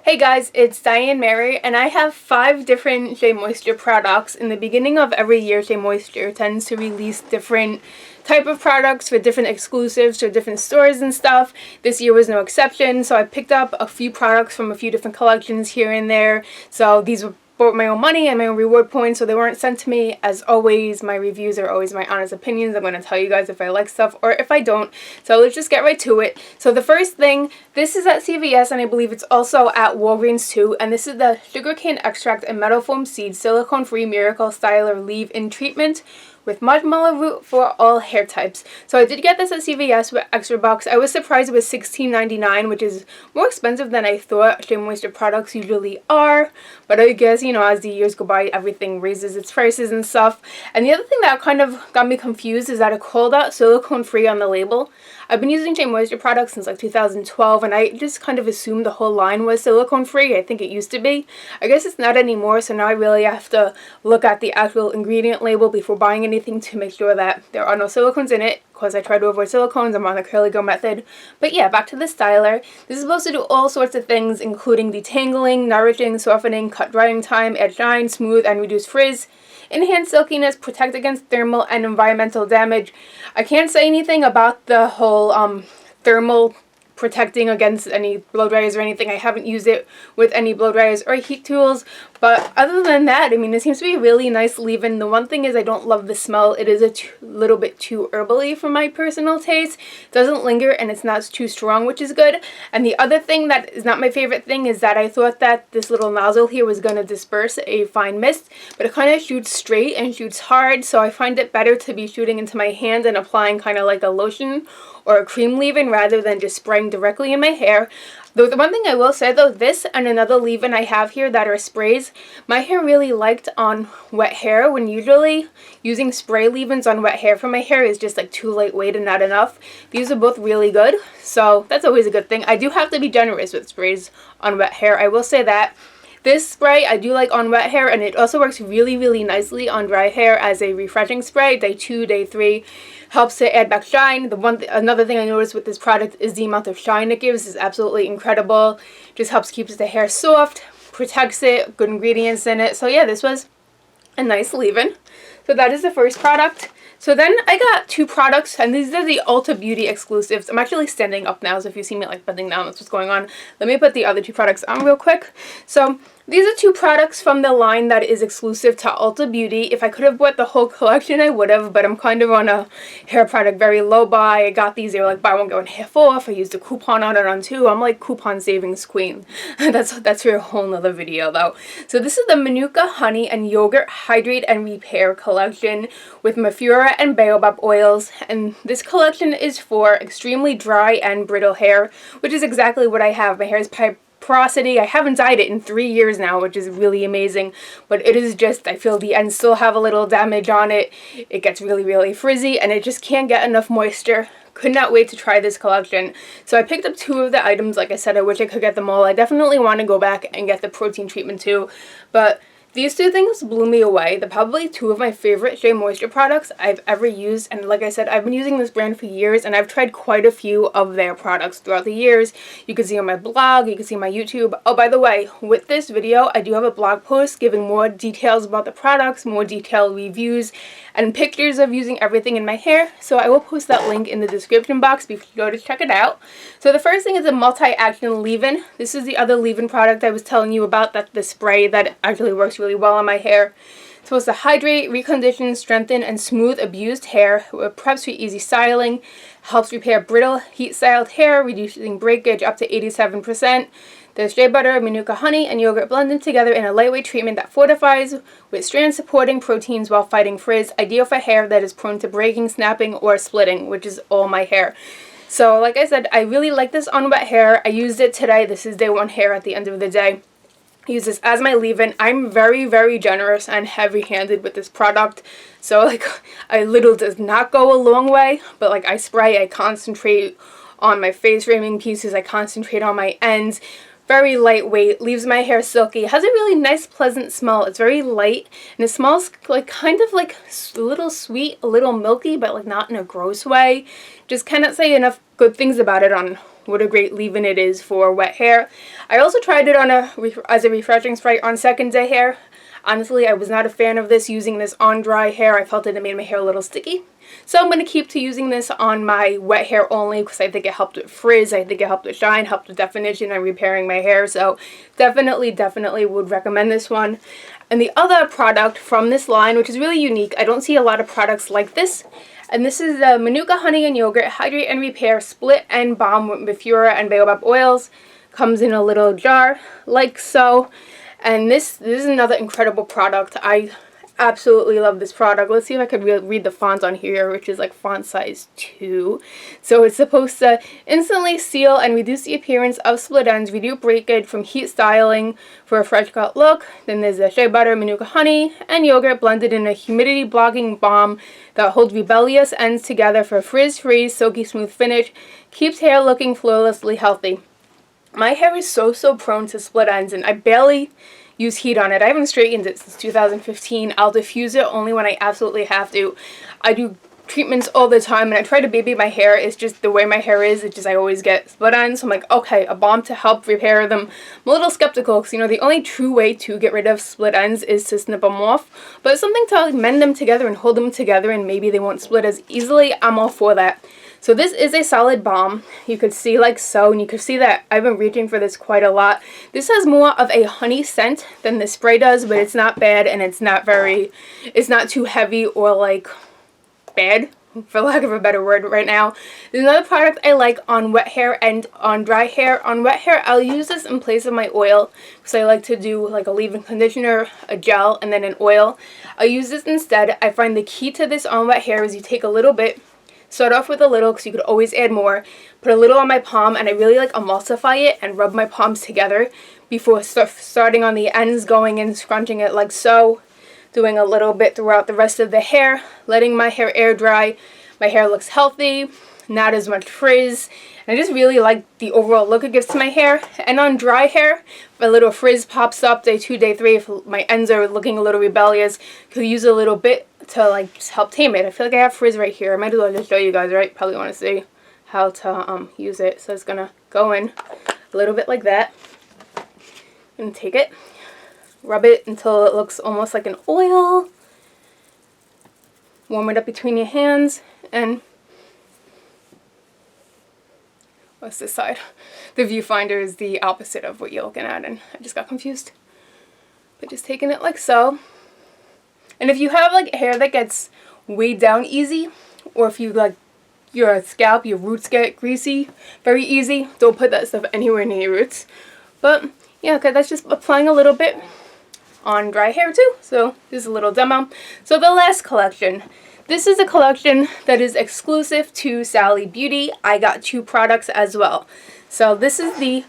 Hey guys, it's Diane Mary, and I have 5 different Shea Moisture products. In the beginning of every year, Shea Moisture tends to release different type of products for different exclusives to different stores and stuff. This year was no exception, so I picked up a few products from a few different collections here and there. So these were bought my own money and my own reward points, so they weren't sent to me. As always, my reviews are always my honest opinions. I'm going to tell you guys if I like stuff or if I don't. So let's just get right to it. So the first thing, this is at CVS and I believe it's also at Walgreens too, and this is the sugarcane extract and metal foam seed silicone free miracle styler leave-in treatment with marshmallow root for all hair types. So I did get this at CVS with extra bucks. I was surprised it was $16.99, which is more expensive than I thought Shea Moisture products usually are. But I guess, you know, as the years go by, everything raises its prices and stuff. And the other thing that kind of got me confused is that it called out silicone free on the label. I've been using Shea Moisture products since like 2012, and I just kind of assumed the whole line was silicone free. I think it used to be. I guess it's not anymore, so now I really have to look at the actual ingredient label before buying anything to make sure that there are no silicones in it, because I try to avoid silicones. I'm on the curly go method. But yeah, back to the styler. This is supposed to do all sorts of things, including detangling, nourishing, softening, cut drying time, add shine, smooth, and reduce frizz, enhance silkiness, protect against thermal and environmental damage. I can't say anything about the whole thermal protecting against any blow dryers or anything. I haven't used it with any blow dryers or heat tools, but other than that, I mean, it seems to be a really nice leave-in. The one thing is I don't love the smell. It is a little bit too herbally for my personal taste. It doesn't linger and it's not too strong, which is good. And the other thing that is not my favorite thing is that I thought that this little nozzle here was going to disperse a fine mist, but it kind of shoots straight and shoots hard, so I find it better to be shooting into my hand and applying kind of like a lotion or a cream leave-in rather than just spraying directly in my hair. The one thing I will say though, this and another leave-in I have here that are sprays, my hair really liked on wet hair, when usually using spray leave-ins on wet hair for my hair is just like too lightweight and not enough. These are both really good, so that's always a good thing. I do have to be generous with sprays on wet hair, I will say that. This spray I do like on wet hair, and it also works really nicely on dry hair as a refreshing spray. Day 2, day 3 helps to add back shine. Another thing I noticed with this product is the amount of shine it gives is absolutely incredible. Just helps keeps the hair soft, protects it, good ingredients in it. So yeah, this was a nice leave-in. So that is the first product. So then I got 2 products, and these are the Ulta Beauty exclusives. I'm actually standing up now, so if you see me like bending down, that's what's going on. Let me put the other 2 products on real quick. So these are 2 products from the line that is exclusive to Ulta Beauty. If I could have bought the whole collection, I would have, but I'm kind of on a hair product very low buy. I got these, they were like buy one, get one half off. I used a coupon on it on 2. I'm like coupon savings queen. That's for a whole nother video though. So this is the Manuka Honey and Yogurt Hydrate and Repair collection with Mafura and baobab oils, and this collection is for extremely dry and brittle hair, which is exactly what I have. My hair is porosity. I haven't dyed it in 3 years now, which is really amazing, but it is just, I feel the ends still have a little damage on it. It gets really frizzy and it just can't get enough moisture. Could not wait to try this collection. So I picked up 2 of the items. Like I said, I wish I could get them all. I definitely want to go back and get the protein treatment too, but these 2 things blew me away. They're probably 2 of my favorite Shea Moisture products I've ever used, and like I said, I've been using this brand for years, and I've tried quite a few of their products throughout the years. You can see on my blog, you can see on my YouTube. Oh, by the way, with this video, I do have a blog post giving more details about the products, more detailed reviews, and pictures of using everything in my hair, so I will post that link in the description box before you go to check it out. So the first thing is a multi-action leave-in. This is the other leave-in product I was telling you about, that the spray that actually works really well on my hair. It's supposed to hydrate, recondition, strengthen, and smooth abused hair. It preps for easy styling, helps repair brittle, heat-styled hair, reducing breakage up to 87%. There's shea butter, Manuka honey, and yogurt blended together in a lightweight treatment that fortifies with strand-supporting proteins while fighting frizz, ideal for hair that is prone to breaking, snapping, or splitting, which is all my hair. So like I said, I really like this on wet hair. I used it today. This is day 1 hair at the end of the day. I use this as my leave-in. I'm very generous and heavy-handed with this product. So like, a little does not go a long way, but like I spray, I concentrate on my face framing pieces, I concentrate on my ends. Very lightweight, leaves my hair silky, has a really nice pleasant smell. It's very light and it smells like kind of like a little sweet, a little milky, but like not in a gross way. Just cannot say enough good things about it on what a great leave-in it is for wet hair. I also tried it on as a refreshing spray on second day hair. Honestly, I was not a fan of this, using this on dry hair. I felt it made my hair a little sticky. So I'm going to keep to using this on my wet hair only, because I think it helped with frizz, I think it helped with shine, helped with definition and repairing my hair. So definitely would recommend this one. And the other product from this line, which is really unique, I don't see a lot of products like this. And this is the Manuka Honey and Yogurt Hydrate and Repair Split End Balm with Mifura and baobab oils. Comes in a little jar like so. And this is another incredible product. I absolutely love this product. Let's see if I could read the font on here, which is like font size 2. So it's supposed to instantly seal and reduce the appearance of split ends, reduce breakage from heat styling for a fresh cut look. Then there's the shea butter, Manuka honey, and yogurt blended in a humidity blocking balm that holds rebellious ends together for a frizz-free, silky smooth finish. Keeps hair looking flawlessly healthy. My hair is so prone to split ends, and I barely use heat on it. I haven't straightened it since 2015. I'll diffuse it only when I absolutely have to. I do treatments all the time, and I try to baby my hair. It's just the way my hair is. It's just I always get split ends. So I'm like, okay, a balm to help repair them. I'm a little skeptical because, you know, the only true way to get rid of split ends is to snip them off. But something to like mend them together and hold them together, and maybe they won't split as easily. I'm all for that. So this is a solid balm. You could see like so, and you can see that I've been reaching for this quite a lot. This has more of a honey scent than the spray does, but it's not bad, and it's not too heavy or like bad, for lack of a better word right now. There's another product I like on wet hair and on dry hair. On wet hair, I'll use this in place of my oil, because I like to do like a leave-in conditioner, a gel, and then an oil. I'll use this instead. I find the key to this on wet hair is you take a little bit, start off with a little, because you could always add more. Put a little on my palm, and I really like emulsify it and rub my palms together before starting on the ends, going in, scrunching it like so. Doing a little bit throughout the rest of the hair, letting my hair air dry. My hair looks healthy, not as much frizz. And I just really like the overall look it gives to my hair. And on dry hair, if a little frizz pops up day 2, day 3, if my ends are looking a little rebellious, could use a little bit to like just help tame it. I feel like I have frizz right here. I might as well just show you guys, right? Probably want to see how to use it. So it's gonna go in a little bit like that. And take it, rub it until it looks almost like an oil. Warm it up between your hands, and what's this side? The viewfinder is the opposite of what you're looking at, and I just got confused. But just taking it like so. And if you have like hair that gets weighed down easy, or if you like your scalp, your roots get greasy very easy, don't put that stuff anywhere near your roots. But yeah, okay, that's just applying a little bit on dry hair too. So this is a little demo. So the last collection. This is a collection that is exclusive to Sally Beauty. I got 2 products as well. So this is the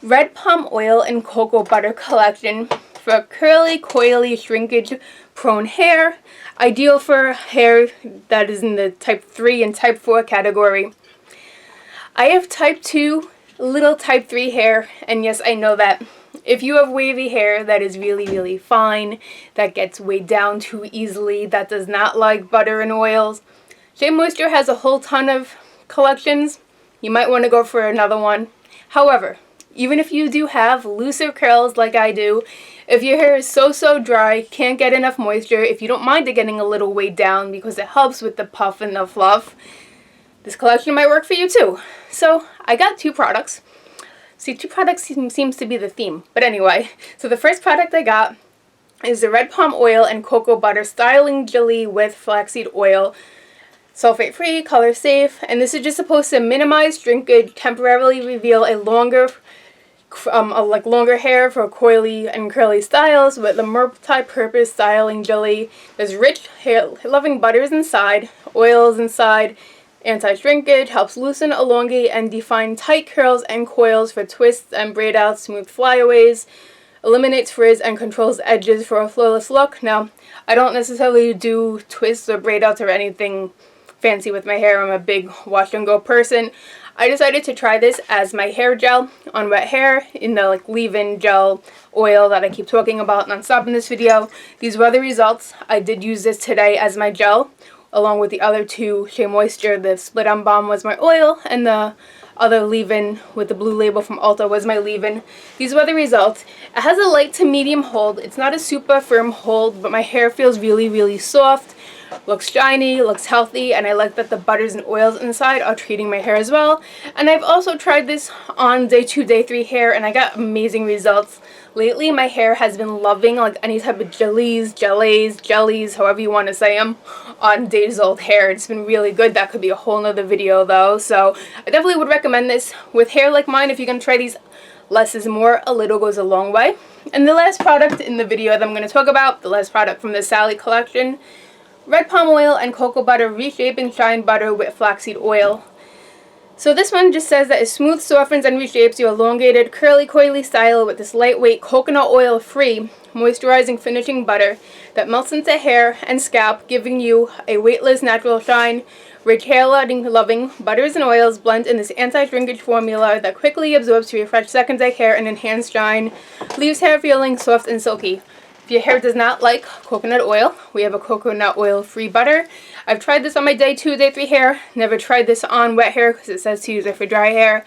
Red Palm Oil and Cocoa Butter collection for curly, coily, shrinkage prone hair. Ideal for hair that is in the type 3 and type 4 category. I have type 2, little type 3 hair, and yes, I know that if you have wavy hair that is really fine, that gets weighed down too easily, that does not like butter and oils, Shea Moisture has a whole ton of collections. You might want to go for another one. However, even if you do have looser curls like I do, if your hair is so dry, can't get enough moisture, if you don't mind it getting a little weighed down because it helps with the puff and the fluff, this collection might work for you too. So I got 2 products. See, 2 products seems to be the theme. But anyway, so the first product I got is the Red Palm Oil and Cocoa Butter Styling Jelly with Flaxseed Oil. Sulfate free, color safe, and this is just supposed to minimize shrinkage, temporarily reveal a longer hair for coily and curly styles with the multi-purpose styling jelly. There's rich hair-loving butters inside, oils inside, anti-shrinkage, helps loosen, elongate, and define tight curls and coils for twists and braid outs, smooth flyaways, eliminates frizz, and controls edges for a flawless look. Now, I don't necessarily do twists or braid outs or anything fancy with my hair. I'm a big wash and go person. I decided to try this as my hair gel on wet hair in the like leave-in gel oil that I keep talking about non-stop in this video. These were the results. I did use this today as my gel. along with the other two Shea Moisture. The Split On Balm was my oil, and the other leave-in with the blue label from Ulta was my leave-in. These were the results. It has a light to medium hold. It's not a super firm hold, but my hair feels really, really soft. Looks shiny, looks healthy, and I like that the butters and oils inside are treating my hair as well. And I've also tried this on day 2, day 3 hair, and I got amazing results. Lately, my hair has been loving like any type of jellies, however you want to say them, on days old hair. It's been really good. That could be a whole nother video though. So I definitely would recommend this with hair like mine. If you're going to try these, less is more. A little goes a long way. And the last product in the video that I'm going to talk about, the last product from the Sally collection, red palm oil and cocoa butter reshape and shine butter with flaxseed oil. So this one just says that it smooths, softens, and reshapes your elongated, curly, coily style with this lightweight, coconut oil-free, moisturizing finishing butter that melts into hair and scalp, giving you a weightless, natural shine. Rich hair-loving butters and oils blend in this anti-shrinkage formula that quickly absorbs to refresh second-day hair and enhance shine, leaves hair feeling soft and silky. If your hair does not like coconut oil, we have a coconut oil-free butter. I've tried this on my day 2, day 3 hair. Never tried this on wet hair because it says to use it for dry hair.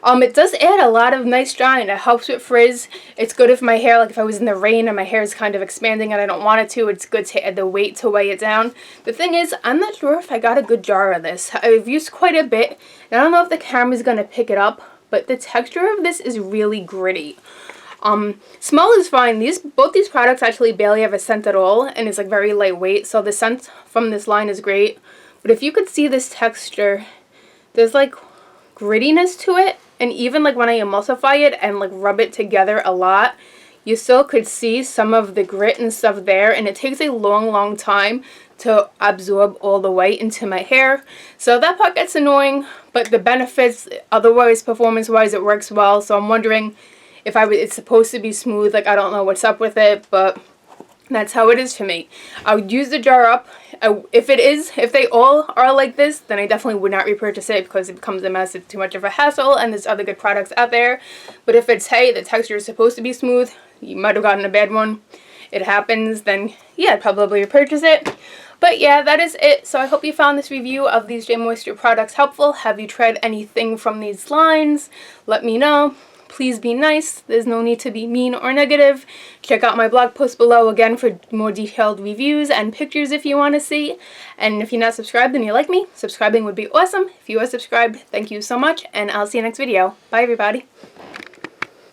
It does add a lot of nice shine. It helps with frizz. It's good if my hair, like if I was in the rain and my hair is kind of expanding and I don't want it to, it's good to add the weight to weigh it down. The thing is, I'm not sure if I got a good jar of this. I've used quite a bit, and I don't know if the camera's going to pick it up, but the texture of this is really gritty. Smell is fine. Both these products actually barely have a scent at all, and it's like very lightweight, so the scent from this line is great. But if you could see this texture, there's like grittiness to it, and even like when I emulsify it and like rub it together a lot, you still could see some of the grit and stuff there, and it takes a long time to absorb all the way into my hair. So that part gets annoying, but the benefits, otherwise performance-wise, it works well. So I'm wondering if it's supposed to be smooth. Like, I don't know what's up with it, but that's how it is for me. I would use the jar up. If they all are like this, then I definitely would not repurchase it because it becomes a mess. It's too much of a hassle, and there's other good products out there. But if it's, hey, the texture is supposed to be smooth, you might have gotten a bad one, it happens, then yeah, I'd probably repurchase it. But yeah, that is it. So I hope you found this review of these Shea Moisture products helpful. Have you tried anything from these lines? Let me know. Please be nice. There's no need to be mean or negative. Check out my blog post below again for more detailed reviews and pictures if you want to see. And if you're not subscribed and you like me, subscribing would be awesome. If you are subscribed, thank you so much, and I'll see you next video. Bye, everybody.